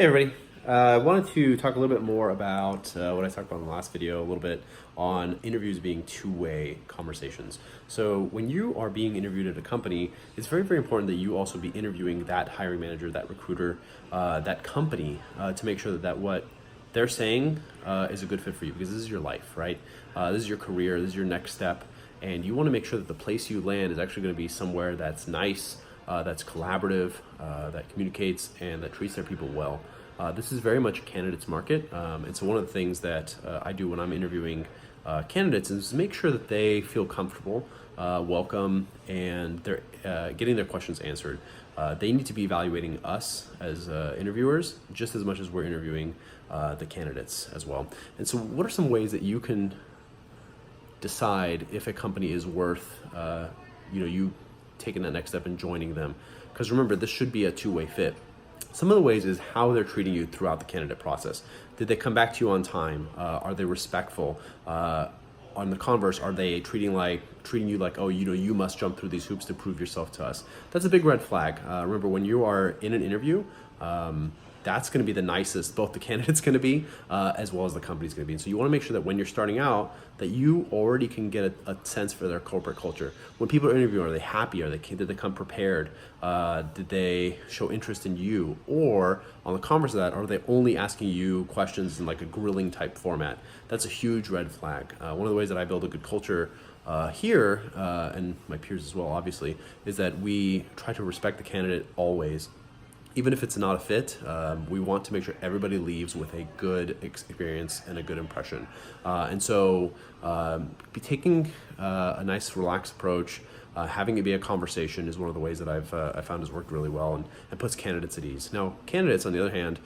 Hey everybody, I wanted to talk a little bit more about what I talked about in the last video, a little bit on interviews being two-way conversations. So when you are being interviewed at a company, it's very, very important that you also be interviewing that hiring manager, that recruiter, that company to make sure that what they're saying is a good fit for you, because this is your life, right? This is your career, this is your next step, and you want to make sure that the place you land is actually going to be somewhere that's nice, that's collaborative, that communicates, and that treats their people well. This is very much a candidate's market, and so one of the things that I do when I'm interviewing candidates is make sure that they feel comfortable, welcome, and they're getting their questions answered. They need to be evaluating us as interviewers just as much as we're interviewing the candidates as well. And so what are some ways that you can decide if a company is worth you taking that next step and joining them? Because remember, this should be a two-way fit. Some of the ways is how they're treating you throughout the candidate process. Did they come back to you on time? Are they respectful? On the converse, are they treating you like, oh, you must jump through these hoops to prove yourself to us? That's a big red flag. Remember, when you are in an interview, that's going to be the nicest both the candidate's going to be as well as the company's going to be. And so you want to make sure that when you're starting out that you already can get a sense for their corporate culture. When people are interviewing, are they happy? Did they come prepared? Did they show interest in you? Or on the converse of that, are they only asking you questions in like a grilling type format? That's a huge red flag. One of the ways that I build a good culture here, and my peers as well, obviously, is that we try to respect the candidate always. Even if it's not a fit, we want to make sure everybody leaves with a good experience and a good impression. And so be taking a nice relaxed approach, having it be a conversation is one of the ways that I found has worked really well and puts candidates at ease. Now, candidates, on the other hand,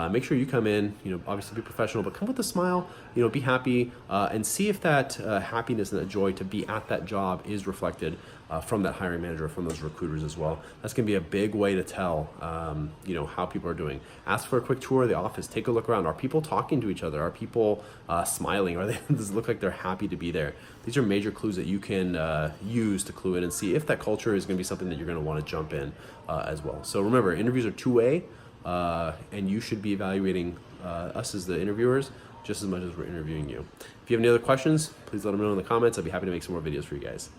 make sure you come in, obviously be professional, but come with a smile, be happy, and see if that happiness and that joy to be at that job is reflected from that hiring manager, from those recruiters as well. That's going to be a big way to tell, how people are doing. Ask for a quick tour of the office. Take a look around. Are people talking to each other? Are people smiling? Does it look like they're happy to be there? These are major clues that you can use to clue in and see if that culture is going to be something that you're going to want to jump in as well. So remember, interviews are two-way, and you should be evaluating us as the interviewers just as much as we're interviewing you. If you have any other questions, please let them know in the comments. I'd be happy to make some more videos for you guys.